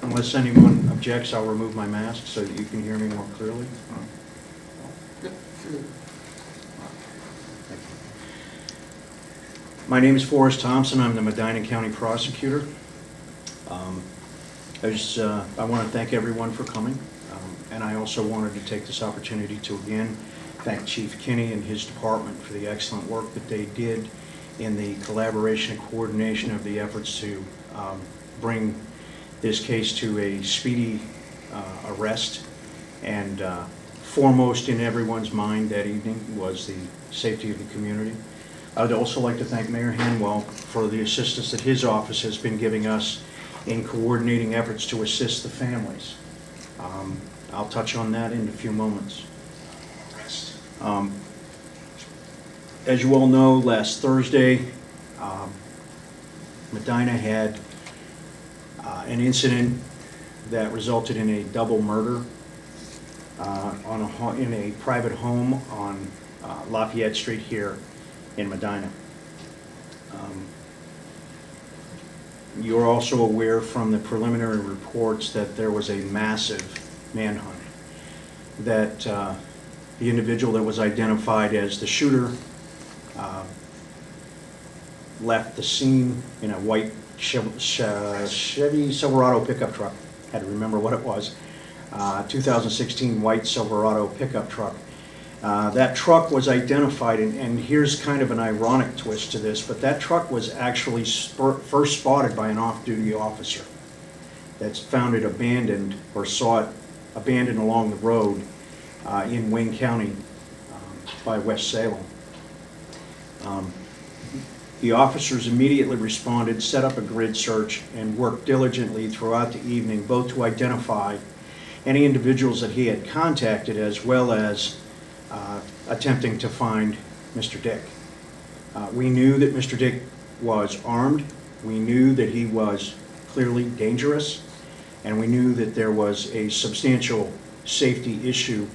Unless anyone objects, I'll remove my mask so that you can hear me more clearly. My name is Forrest Thompson. I'm the Medina County Prosecutor. I want to thank everyone for coming, and I also wanted to take this opportunity to again thank Chief Kinney and his department for the excellent work that they did in the collaboration and coordination of the efforts to bring this case to a speedy arrest. And foremost in everyone's mind that evening was the safety of the community. I would also like to thank Mayor Hanwell for the assistance that his office has been giving us in coordinating efforts to assist the families. I'll touch on that in a few moments. As you all know, last Thursday, Medina had an incident that resulted in a double murder in a private home on Lafayette Street here in Medina. You're also aware from the preliminary reports that there was a massive manhunt, that the individual that was identified as the shooter left the scene in a white Chevy Silverado pickup truck. Had to remember what it was. 2016 white Silverado pickup truck. That truck was identified, and here's kind of an ironic twist to this, but that truck was actually first spotted by an off-duty officer that's found it abandoned, or saw it abandoned along the road in Wayne County by West Salem. The officers immediately responded, set up a grid search, and worked diligently throughout the evening, both to identify any individuals that he had contacted, as well as attempting to find Mr. Dick. We knew that Mr. Dick was armed. We knew that he was clearly dangerous, and we knew that there was a substantial safety issue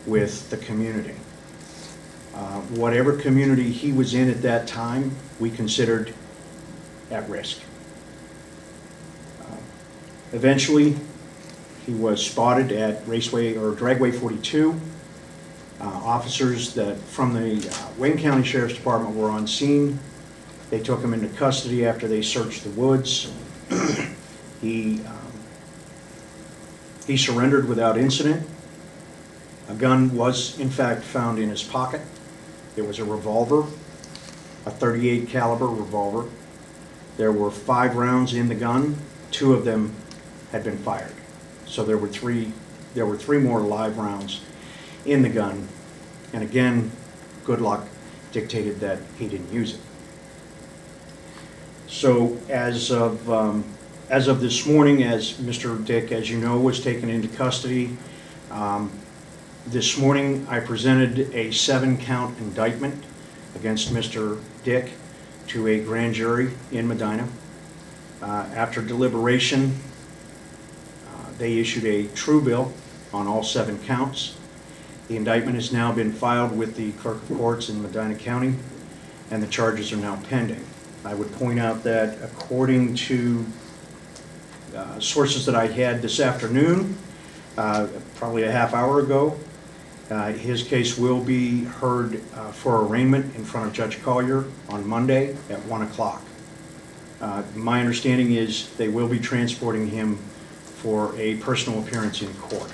with the community. Whatever community he was in at that time, we considered at risk. Eventually, he was spotted at Dragway 42. Officers from the Wayne County Sheriff's Department were on scene. They took him into custody after they searched the woods. He surrendered without incident. A gun was in fact found in his pocket. It was a revolver, a .38 caliber revolver. There were 5 rounds in the gun. 2 of them had been fired. So there were three more live rounds in the gun, and again, good luck dictated that he didn't use it. So as of this morning, as Mr. Dick, as you know, was taken into custody, this morning I presented a 7-count indictment against Mr. Dick to a grand jury in Medina. After deliberation, they issued a true bill on all 7 counts. The indictment has now been filed with the Clerk of Courts in Medina County, and the charges are now pending. I would point out that according to sources that I had this afternoon, probably a half hour ago, his case will be heard for arraignment in front of Judge Collier on Monday at 1 o'clock. My understanding is they will be transporting him for a personal appearance in court.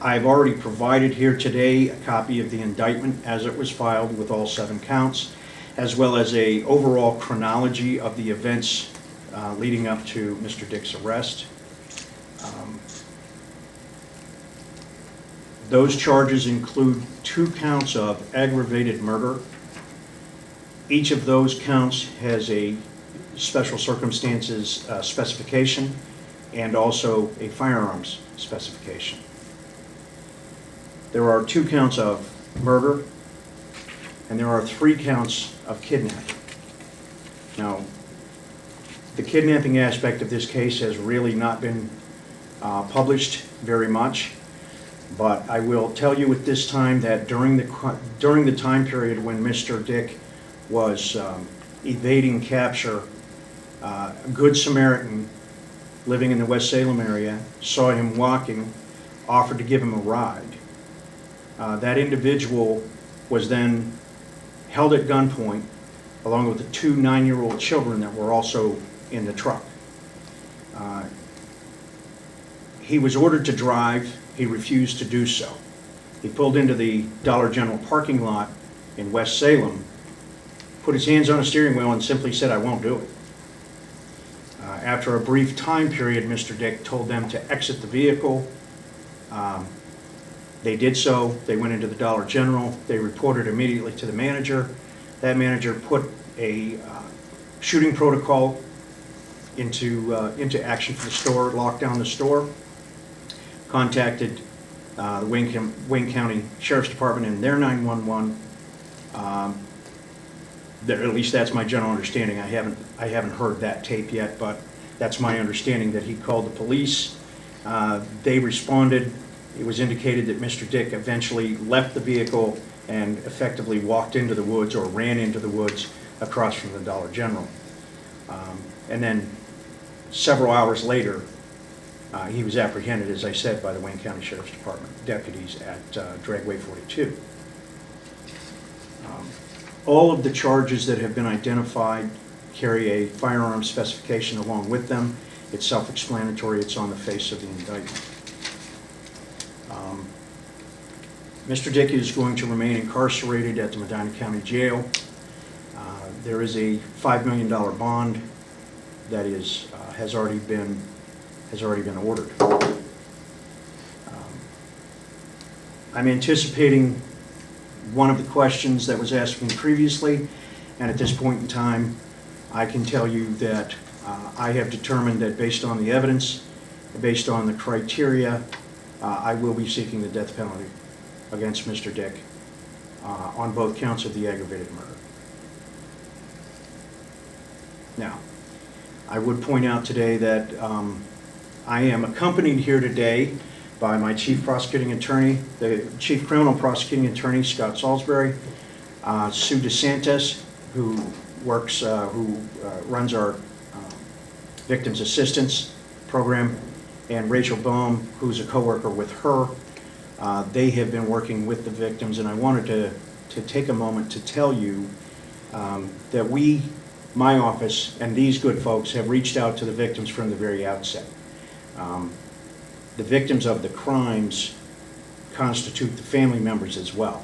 I've already provided here today a copy of the indictment as it was filed with all 7 counts, as well as an overall chronology of the events leading up to Mr. Dick's arrest. Those charges include 2 counts of aggravated murder. Each of those counts has a special circumstances specification and also a firearms specification. There are 2 counts of murder, and there are 3 counts of kidnapping. Now, the kidnapping aspect of this case has really not been published very much, but I will tell you at this time that during the time period when Mr. Dick was evading capture A Good Samaritan living in the West Salem area saw him walking, offered to give him a ride. That individual was then held at gunpoint along with the two 9-year-old children that were also in the truck. He was ordered to drive. He refused to do so. He pulled into the Dollar General parking lot in West Salem, put his hands on a steering wheel and simply said, "I won't do it." After a brief time period, Mr. Dick told them to exit the vehicle. They did so. They went into the Dollar General. They reported immediately to the manager. That manager put a shooting protocol into action for the store, locked down the store, contacted the Wayne County Sheriff's Department and their 911. At least that's my general understanding. I haven't heard that tape yet, but that's my understanding that he called the police. They responded. It was indicated that Mr. Dick eventually left the vehicle and effectively walked into the woods or ran into the woods across from the Dollar General. And then several hours later, he was apprehended, as I said, by the Wayne County Sheriff's Department deputies at Dragway 42. All of the charges that have been identified carry a firearm specification along with them. It's self-explanatory. It's on the face of the indictment. Mr. Dick is going to remain incarcerated at the Medina County Jail. There is a $5 million bond that has already been ordered. I'm anticipating one of the questions that was asked me previously, and at this point in time, I can tell you that I have determined that based on the evidence, based on the criteria, I will be seeking the death penalty against Mr. Dick on both counts of the aggravated murder. Now, I would point out today that I am accompanied here today by my chief prosecuting attorney, the chief criminal prosecuting attorney, Scott Salisbury, Sue DeSantis, who runs our victims assistance program, and Rachel Boehm, who's a coworker with her. They have been working with the victims, and I wanted to take a moment to tell you that my office, and these good folks have reached out to the victims from the very outset. The victims of the crimes constitute the family members as well.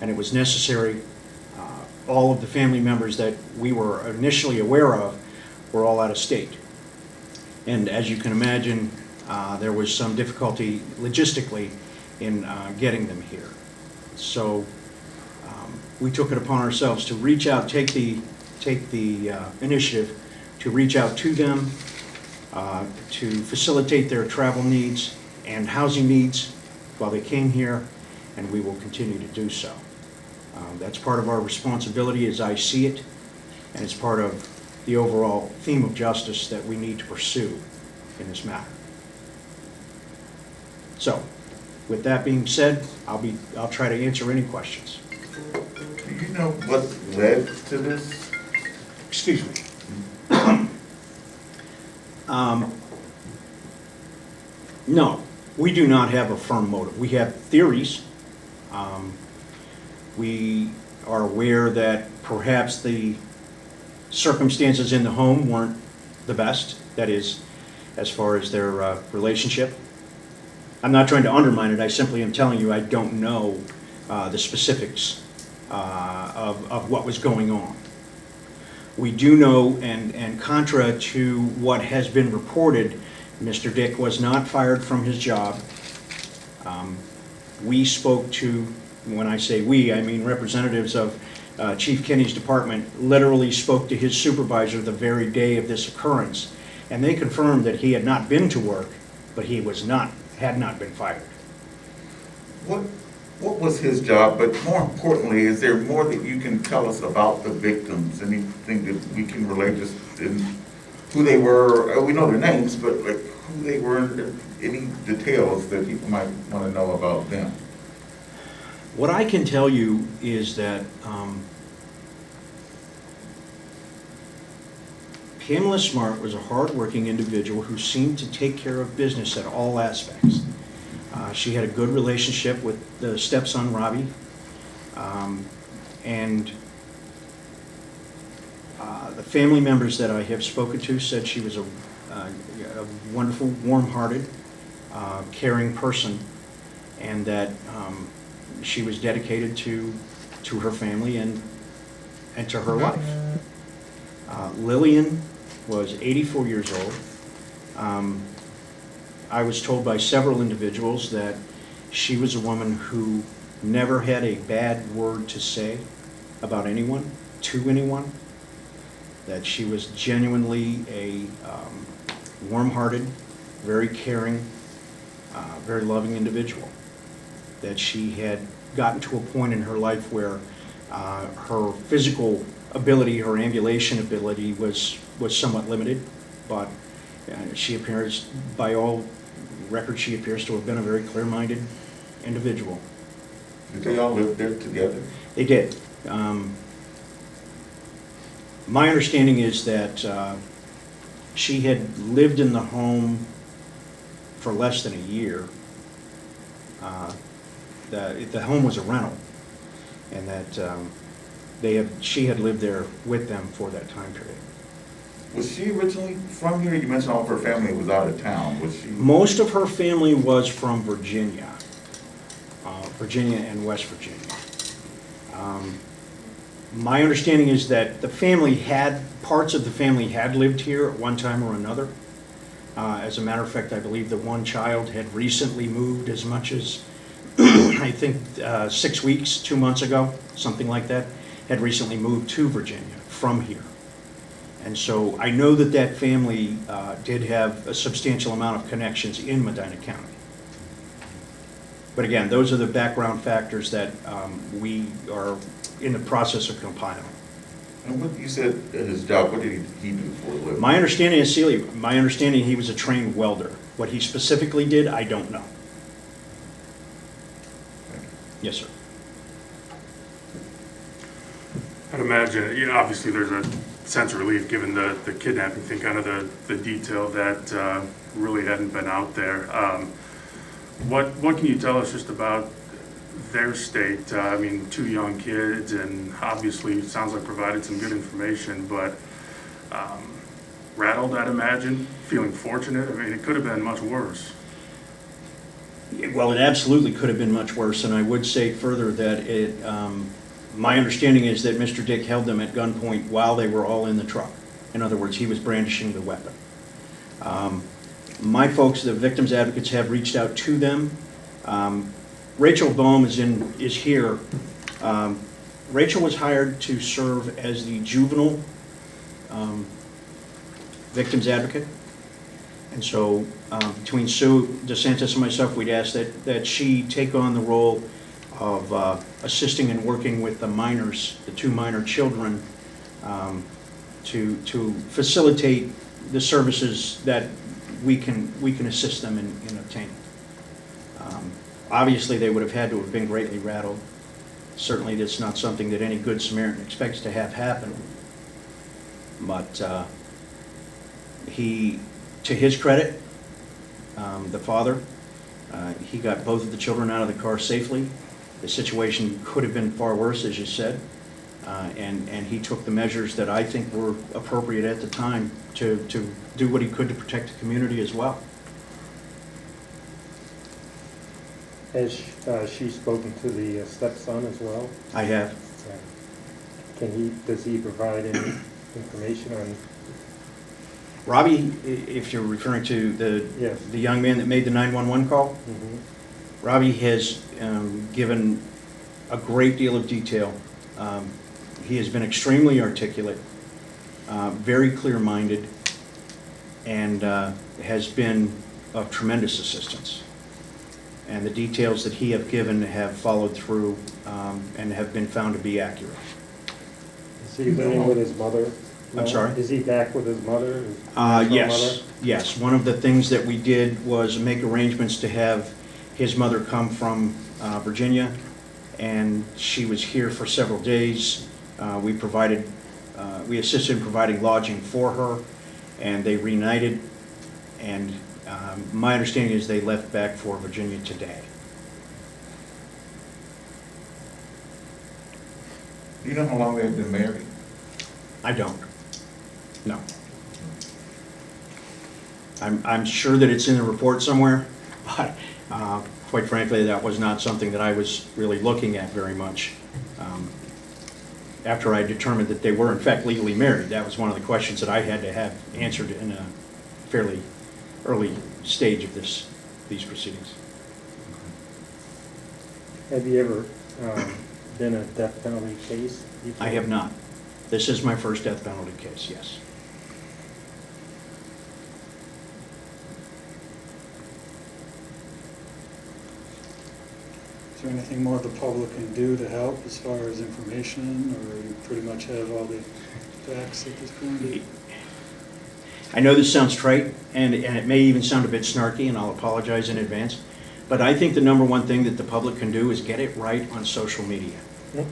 And it was necessary, all of the family members that we were initially aware of were all out of state. And as you can imagine, there was some difficulty logistically in getting them here. So we took it upon ourselves to reach out, take the initiative to reach out to them, to facilitate their travel needs and housing needs while they came here, and we will continue to do so. That's part of our responsibility as I see it, and it's part of the overall theme of justice that we need to pursue in this matter. So, with that being said, I'll try to answer any questions. Do you know what led to this? Excuse me. No, we do not have a firm motive. We have theories. We are aware that perhaps the circumstances in the home weren't the best, that is, as far as their relationship. I'm not trying to undermine it, I simply am telling you I don't know the specifics of what was going on. We do know, and contra to what has been reported, Mr. Dick was not fired from his job. We spoke to, when I say we, I mean representatives of Chief Kinney's department, literally spoke to his supervisor the very day of this occurrence, and they confirmed that he had not been to work, but he had not been fired. What was his job? But more importantly, is there more that you can tell us about the victims? Anything that we can relate to who they were? We know their names, but like who they were, any details that people might want to know about them? What I can tell you is that Pamela Smart was a hardworking individual who seemed to take care of business at all aspects. She had a good relationship with the stepson, Robbie, and the family members that I have spoken to said she was a wonderful, warm-hearted, caring person, and that she was dedicated to her family and to her life. Lillian was 84 years old. I was told by several individuals that she was a woman who never had a bad word to say about anyone, to anyone, that she was genuinely a warm-hearted, very caring, very loving individual, that she had gotten to a point in her life where her physical ability, her ambulation ability was somewhat limited, but she appears, by all records, she appears to have been a very clear-minded individual. Did they all live there together? They did. My understanding is that she had lived in the home for less than a year. The home was a rental, and that she had lived there with them for that time period. Was she originally from here? You mentioned all of her family was out of town. Was she? Most of her family was from Virginia, Virginia and West Virginia. My understanding is that parts of the family had lived here at one time or another. As a matter of fact, I believe the one child had recently moved as much as, I think, 6 weeks, 2 months ago, something like that, had recently moved to Virginia from here. And so I know that that family did have a substantial amount of connections in Medina County. But again, those are the background factors that we are in the process of compiling. And what you said his job, what did he do for a living? My understanding is, Celia, my understanding he was a trained welder. What he specifically did, I don't know. Yes, sir. I'd imagine, obviously there's a sense of relief given the kidnapping thing, kind of the detail that really hadn't been out there. What can you tell us just about their state? I mean, 2 young kids, and obviously it sounds like provided some good information, but rattled, I'd imagine, feeling fortunate. I mean, it could have been much worse. Well, it absolutely could have been much worse, and I would say further that my understanding is that Mr. Dick held them at gunpoint while they were all in the truck. In other words, he was brandishing the weapon. My folks, the victims advocates, have reached out to them. Rachel Bohm is here. Rachel was hired to serve as the juvenile victims advocate. And so between Sue DeSantis and myself, we'd ask that she take on the role of assisting and working with the minors, the 2 minor children, to facilitate the services that we can assist them in obtaining. Obviously, they would have had to have been greatly rattled. Certainly, that's not something that any good Samaritan expects to have happen. But to his credit, the father, he got both of the children out of the car safely. The situation could have been far worse, as you said, and he took the measures that I think were appropriate at the time to do what he could to protect the community as well. Has she spoken to the stepson as well? I have. Does he provide any information on? Robbie, if you're referring to Yes. the young man that made the 911 call, Mm-hmm. Robbie has given a great deal of detail. He has been extremely articulate, very clear-minded, and has been of tremendous assistance. And the details that he have given have followed through and have been found to be accurate. Is he living with his mother? I'm sorry? Is he back with his mother? His mother? Yes. One of the things that we did was make arrangements to have his mother come from Virginia, and she was here for several days. We provided we assisted in providing lodging for her, and they reunited, and my understanding is they left back for Virginia today. Do you know how long they've been married? I don't. No. I'm sure that it's in the report somewhere, but quite frankly, that was not something that I was really looking at very much. After I determined that they were in fact legally married, that was one of the questions that I had to have answered in a fairly early stage of these proceedings. Have you ever been a death penalty case before? I have not. This is my first death penalty case, yes. Is there anything more the public can do to help as far as information, or you pretty much have all the facts at this point? I know this sounds trite, and it may even sound a bit snarky, and I'll apologize in advance, but I think the number one thing that the public can do is get it right on social media. Yep.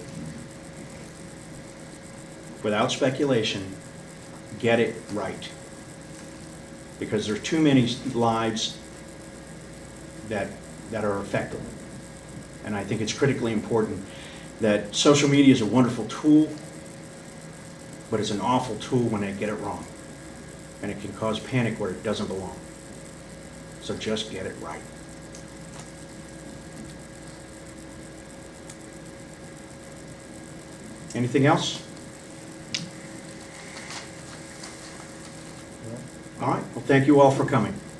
Without speculation, get it right. Because there's too many lives that are affected. And I think it's critically important that social media is a wonderful tool, but it's an awful tool when they get it wrong. And it can cause panic where it doesn't belong. So just get it right. Anything else? All right, well, thank you all for coming.